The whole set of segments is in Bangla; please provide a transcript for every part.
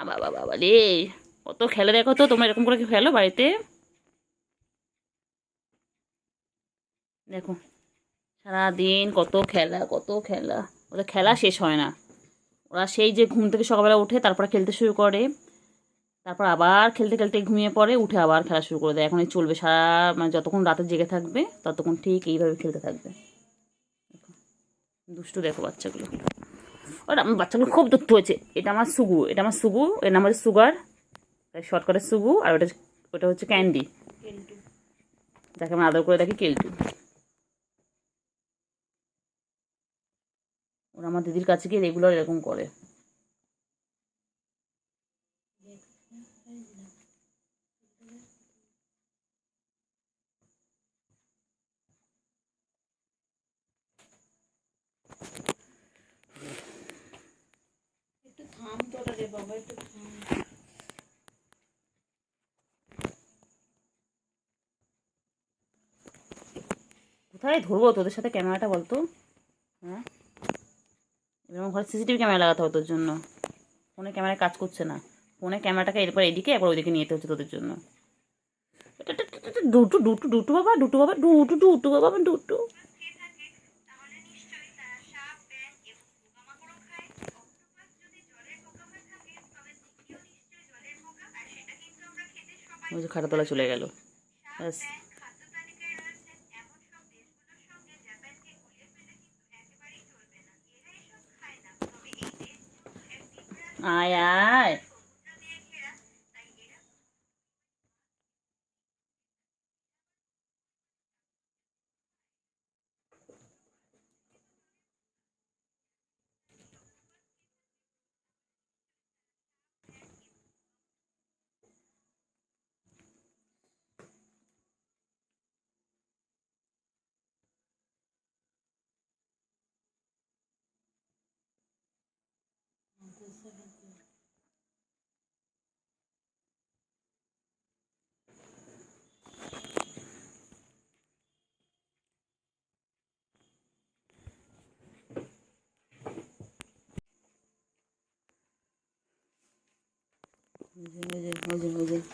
বাবা বাবা রে, কত খেলে দেখো তো, তোমরা এরকম করে কি খেলো বাড়িতে? দেখো সারাদিন কত খেলা কত খেলা, ওদের খেলা শেষ হয় না। ওরা সেই যে ঘুম থেকে সকালবেলা উঠে তারপরে খেলতে শুরু করে, তারপর আবার খেলতে খেলতে ঘুমিয়ে পড়ে, উঠে আবার খেলা শুরু করে দেয়। এখন এই চলবে সারা, মানে যতক্ষণ রাতে জেগে থাকবে ততক্ষণ ঠিক এইভাবে খেলতে থাকবে। দুষ্টু দেখো বাচ্চাগুলো। ওরা আমার বাচ্চাগুলো খুব দুষ্টু হয়েছে। এটা আমার সুগু, এটা আমার সুগু, এর নাম হচ্ছে সুগার, শর্ট করে সুগু। আর ওটা ওটা হচ্ছে ক্যান্ডি, যাকে আমরা আদর করে দেখি কেলটু। ওরা আমার দিদির কাছে গিয়ে রেগুলার এরকম করে। একটু থাম তোরা রে বাবা, একটু থাম। কোথায় ধরবো তোদের সাথে ক্যামেরাটা বলতো? হ্যাঁ, এবার আমার ঘরে সিসিটিভি ক্যামেরা লাগাতে হবে তোর জন্য। ফোনে ক্যামেরায় কাজ করছে না। ফোনে ক্যামেরাটাকে এরপর এদিকে একবার ওইদিকে নিয়ে যেতে হচ্ছে তোদের জন্য। ডুটু ডুটু ডুটু বাবা, ডুটু বাবা, ডুটু ডুটু বাবা, ডুটু। ওই যে খাটাতলা চলে গেল। ব্যাস। আয় আয়।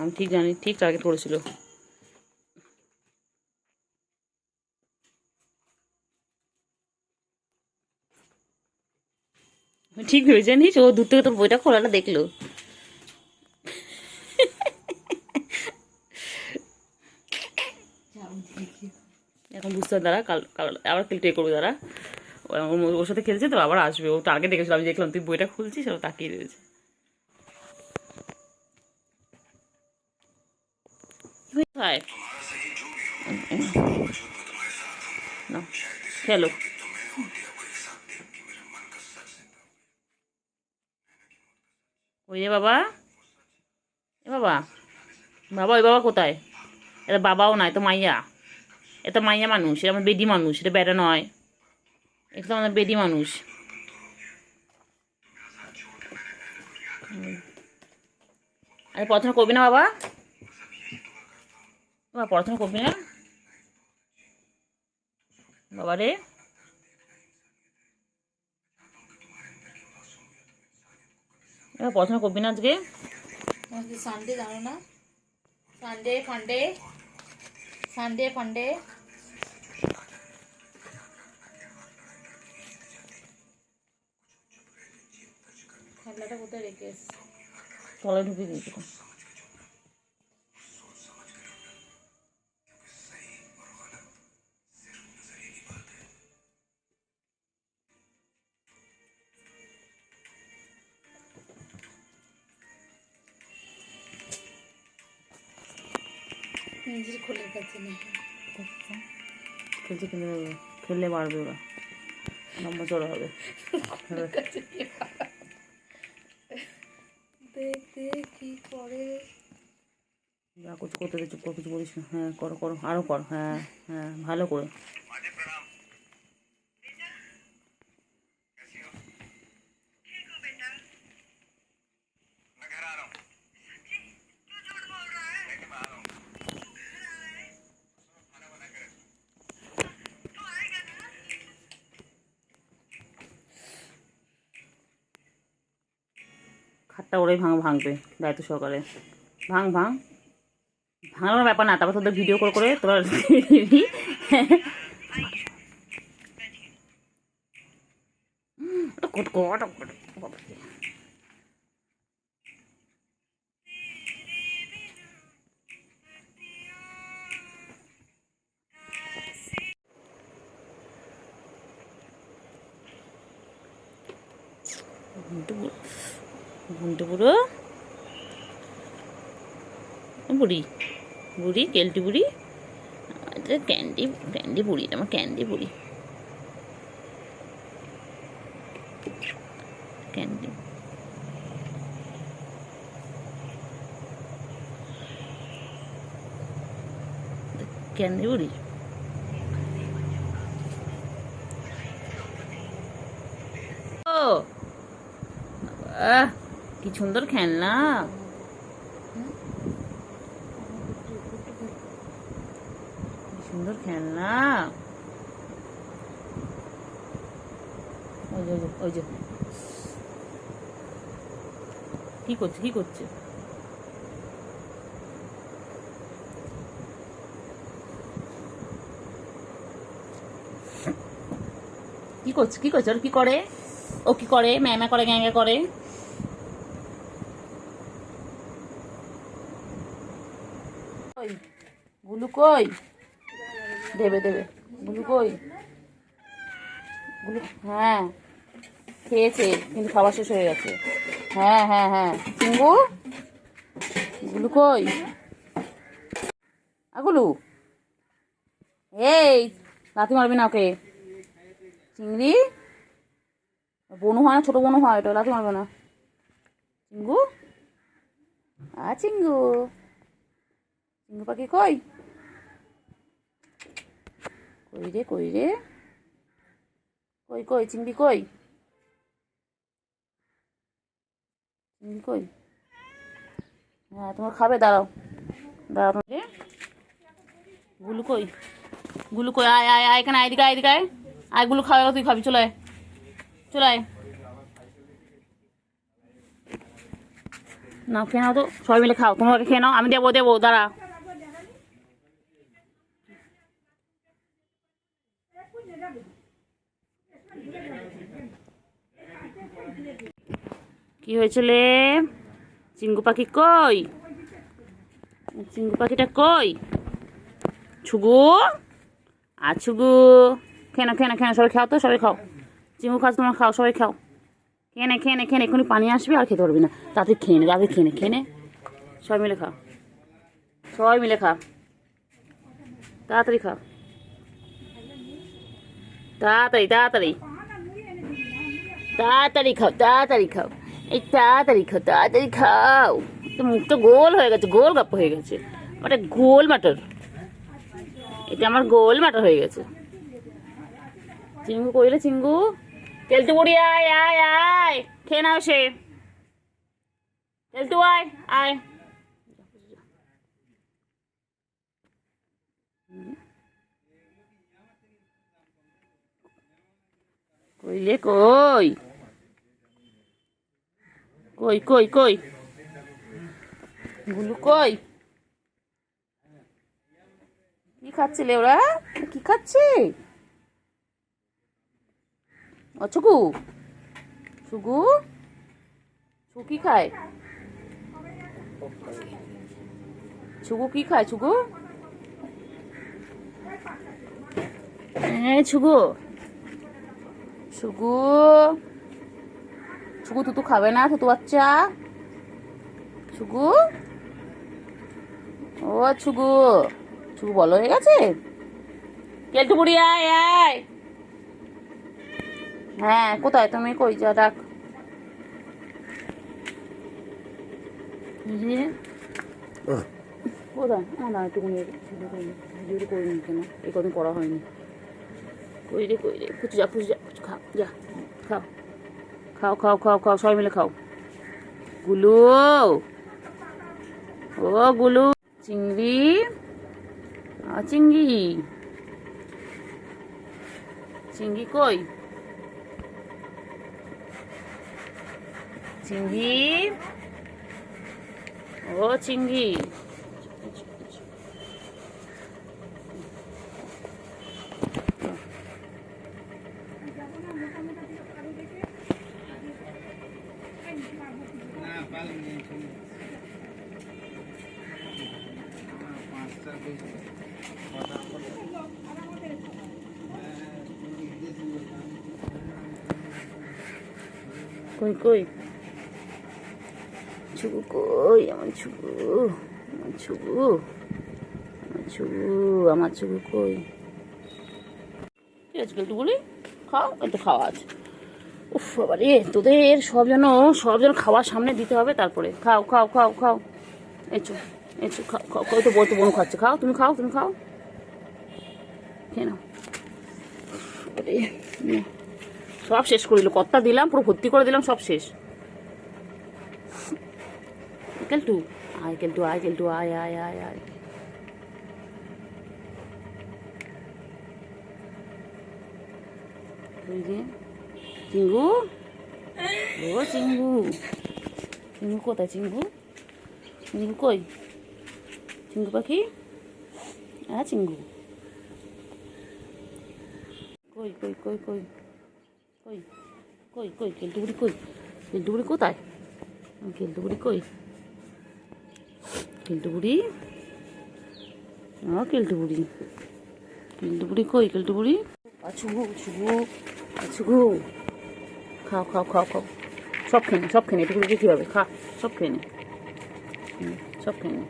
আমি ঠিক জানি, ঠিক টার্গেট করেছিল। ঠিক ভেবেছে, জানিস ও দূর থেকে তোর বইটা খোলাটা দেখলো। এখন বুঝতে হবে, দাঁড়া, কাল কাল আবার খেলতে করবে, দাঁড়া। ওর সাথে খেলছে তো আবার আসবে। ও তো আগে দেখেছিল, আমি দেখলাম তুই বইটা খুলছিস, ও তাকিয়ে রয়েছে। কোথায়? না, খেলো। ওই রে বাবা, এ বাবা, বাবা ওই বাবা কোথায়? এটা বাবাও নয়, তো মাইয়া। এটা মাইয়া মানুষ, এটা আমার বেডি মানুষ, এটা বেড়া নয়। এটা তো আমাদের বেডি মানুষ। আরে পড়াশোনা করবি না বাবা? বাবা পড়াশোনা করবি না বাবা রে? এবার পড়াশোনা করবি না আজকে? আজকে সানডে জানো না? সানডে ফান্ডে, সানডে ফান্ডে। খেলাটা কোথায় রেখে এসছি? তলায় ঢুকিয়ে দিয়েছি তো। নিজের খোলের কাছে নেই। খেলছে, খেলে খেললে বাড়বে, ওরা লম্বা চড়া হবে। দেখতে কি করে। যা করতে করতে দে, চুপ করে কিছু বলিস না। হ্যাঁ করো করো, আরও কর, হ্যাঁ হ্যাঁ ভালো করে। খাটটা ওরাই ভাঙবে দায়িত্ব সহকারে। ভাঙ ভাঙ, ভাঙানোর ব্যাপার না, তারপর তোদের ভিডিও করে তোরা দিবি। ঘুমটে বুড়ো বুড়ি, বুড়ি কেলটি বুড়ি, ক্যান্ডি ক্যান্ডি বুড়ি, আমার ক্যান্ডি বুড়ি, ক্যান্ডি ক্যান্ডি বুড়ি। ও কি সুন্দর খেলনা, সুন্দর খেলনা। ওই যে ওই যে কি করছে কি করছে, কি করছে কি করছে, ওর কি করে, ও কি করে, ম্যামা করে গ্যাঙ্গা করে। ওই গুলু কই, দেবে দেবে, গুলু কই, গুলু হ্যাঁ খেয়েছে কিন্তু খাওয়া শেষ হয়ে গেছে। হ্যাঁ হ্যাঁ হ্যাঁ চিঙ্গু, গুলু কই, গুলু এই লাথি মারবি না ওকে। চিংড়ি বনু হয় না, ছোট বনু হয়, ওটা লাথি মারবে না। চিঙ্গু চিঙ্গু, চিঙ্গু পাখি কই, কই রে কই রে, কই কই চিংড়ি কই, চিংড়ি কই। হ্যাঁ তোমরা খাবে, দাঁড়াও দাঁড়াও তোমাকে। গুলু কই, গুলু কই, আয় আয় আয় এখানে, আয়দিকে আয়দিকে আয়, আয় গুলু খাওয়া তুই খাবি, চলে আয় চলে আয়। না খেয়ে নাও তো, সবাই মিলে খাও, তোমরা খেয়ে নাও, আমি দেবো দেবো, দাঁড়া। কি হয়েছিল, চিঙ্গু পাখি কই, চিঙ্গু পাখিটা কই, ছুগু ছুগু, খেয়ে না খেয়ে না খেয়ে না, সবাই খাও তো, সবাই খাও, চিঙ্গু খাও তোমরা, খাও সবাই খাও, খেয়ে নে খেয়ে নে খেয়ে নে, এক্ষুনি পানি আসবে আর খেতে পারবি না, তাড়াতাড়ি খেয়ে নে তাড়াতাড়ি খেয়ে নে, খেয়ে নে সবাই মিলে খা, সবাই মিলে খা, তাড়াতাড়ি খা, তাড়াতাড়ি তাড়াতাড়ি তাড়াতাড়ি খাও, তাড়াতাড়ি খাও, এই তাড়াতাড়ি খাও তাড়াতাড়ি খাও। তো মুখটা গোল হয়ে গেছে, গোল গাপ্প হয়ে গেছে, ওটা গোল মাটার, এটা আমার গোল মাটার হয়ে গেছে। চিঙ্গু কইলে চিঙ্গু, তেলটু বুড়ি আয় আয় আয়, খেয়ে নাও সে, তেলটু আয় আয়। কইলে কই, কই কই কই, গুলু কই, কি খাচ্ছিলে ওরা, কি খাচ্ছে, ও ছুকু, ছুকু ছুকু কি খায়, ছুকু কি খায়, ছুকু ছুকু, ছুকু ছুকু তুতু খাবে না, তুতু বাচ্চা, ছুকু ও ছুকু, ছুকু বলো হয়ে গেছে, কেলটু বুড়ি আয় আয়। হ্যাঁ কোথায় তুমি, কই যা ডাক, কোথায় না একটুকুনি ভিডিওটা করে নি কেন, এই কদিন করা হয়নি, কই রে কই রে, পুচু যা পুচু যা, পুচু খাও যা, খাও খাও খাও খাও খাও সবাই মিলে খাও। গুলু ও গুলু, চিংড়ি চিংড়ি, চিংড়ি কই, চিংড়ি, ও চিংড়ি, কই কই ছুগু, কই আমার ছুগু, আমার ছুগু, আমার ছুগু, আমার ছুগু কই? ঠিক আছে কেলটু বলি, খাও, একটু খাওয়া আছে। উফ বাবা রে, তোদের সব যেন খাওয়ার সামনে দিতে হবে, তারপরে খাও খাও খাও খাও। এঁচো এঁচো, খাও খাও, কই তো বলতো বোন খাচ্ছে, খাও তুমি, খাও তুমি, খাও খেয়ে নাও। আরে, নে। সব শেষ করে দিল, কত্তা দিলাম, পুরো ভর্তি করে দিলাম, সব শেষ। কেলটু আয়, কেলটু আয়, কেলটু আয় আয় আয় আয়। ওই যে চিঙ্গু, ও চিঙ্গু, চিঙ্গু কোথায়? চিঙ্গু, চিঙ্গু কই? চিঙ্গু পাখি, হ্যাঁ চিঙ্গু কই কই কই কই কই কই কই? কেলটুবুড়ি কই? কেলটুবুড়ি কোথায়? কেলটুবুড়ি কই? কেলটুবুড়ি, কেলটুবুড়ি, কেলটুবুড়ি কই? কেলটুবুড়ি, আছুগু ছুগু, আছুগু, খাও খাও খাও খাও, সব খেয়ে নে, সব খেয়ে নে, এটুকু কী হবে, খা, সব খেয়ে নে, সব খেয়ে নে।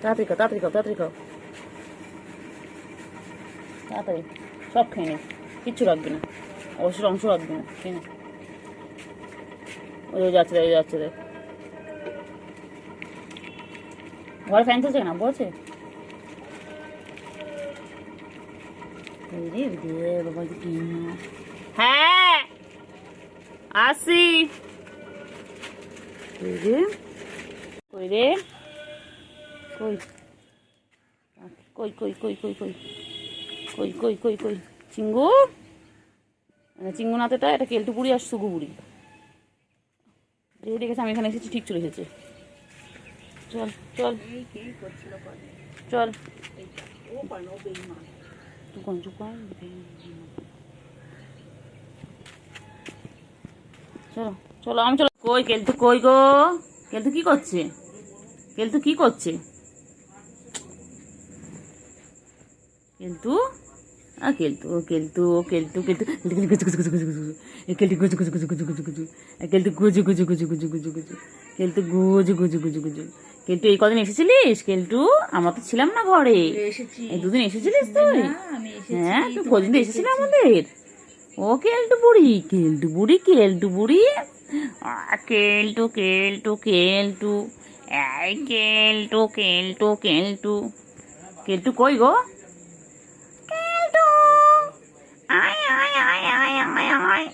তাড়াতাড়ি খাও, তাড়াতাড়ি খাও, তাড়াতাড়ি খাও, তাড়াতাড়ি সব খেয়ে নে, কিচ্ছু রাখবি না, অবশ্যই অংশ রাখবি না, খেয়ে নে। ওই যাচ্ছে দেখ, যাচ্ছে দেখ, ঘরে ফ্যান চলছে না, বলছে বাবা, হ্যাঁ আসি, কই রে, কই রে, কই কই কই কই কই কই কই কই কই কই? চিঙ্গু, চিঙ্গু নাতেটা, এটা কেলটু বুড়ি আর সুগু বুড়ি রেডি গেছে, আমি এখানে এসেছি, ঠিক চলে এসেছে। চল চল চল, চুকান চুকান, চলো চলো, আমি চলো। কই কেলটু, কই গো? কেলটু কি করছে? কেলটু কি করছে? কেলটু, কেলটু কেলটু কেলটু কেলটু কেলটু গুজু গুজু গুজু গুজু, কেলটু গুজু গুজু গুজু গুজু গুজু গুজু, কেলটু গুজু গুজু গুজু গুজু গুজু গুজু, কেলটু গুজু গুজু গুজু গুজু। কেলটু এই কদিন এসেছিলিস? কেলটু, আমরা তো ছিলাম না ঘরে, এই দুদিন এসেছিলিস তুই? হ্যাঁ, তুই কদিন এসেছিলি আমাদের? ও কেলটু বুড়ি, কেলটু বুড়ি, কেলটু বুড়ি, কেলটু কেলটু কেলটু, এই কেলটু কেলটু কেলটু, কেলটু কই গো? কেলটু, আয় আয় আয় আয় আয় আয়,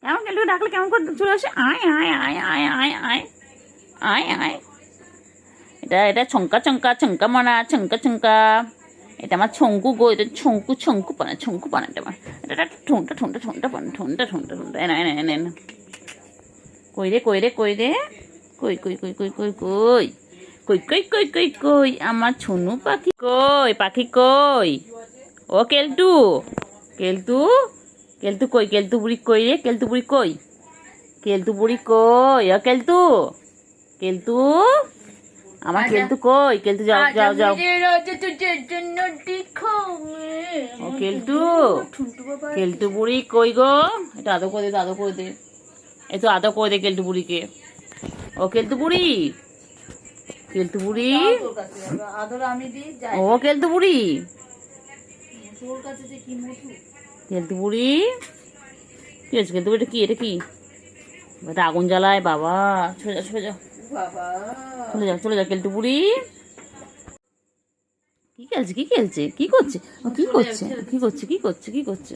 কেমন কেলটু ডাকলে কেমন করে চলে আসে, আয় আয় আয় আয় আয় আয় আয় আয়। এটা এটা ছঙ্কা ছঙ্কা, ছঙ্কা মারা, ছঙ্কা ছঙ্কা, এটা আমার ছঙ্কু গো, এটা ছঙ্কু ছঙ্কু পানা, ছঙ্কু পানা, এটা আমার, এটা ঠোঁটা ঠোঁটা ঠোঁটা পানা, ঠোঁটা ঠোঁটা ঠোঁটা, এনা এনা এনা এনা। কই রে কই রে কই রে, কই কই কই কই কই কই কই কই কই কই কই আমার ছনু পাখি কই? পাখি কই? ও কেলটু, কেলটু, কেলটু কই? কেলটু বুড়ি কই রে? কেলটু বুড়ি কই? কেলটু বুড়ি কই? ও কেলটু, কেলটু, আমার কেলটু কই? কেলটু যাও যাও যাও। ও কেলটু, কেলটু বুড়ি কই গো? এটা আদর করে দে, আদর করে দে, এই তো আদর করে দে কেলটু বুড়িকে। ও কেলটু বুড়ি, কেলটু বুড়ি, আদর আমি দিই, ও কেলটু বুড়ি, তোর কাছে যে কি মধু। কেলটু বুড়ি, কি হয়েছে কেলটু বুড়ি? এটা কি, এটা কি? এটা আগুন জ্বালায় বাবা, চলে যাও চলে যাও, বাবা, চলে যাও চলে যাও কেলটু বুড়ি। কি খেলছে, কি খেলছে, কি করছে, কি করছে, কি করছে, কি করছে, কি করছে?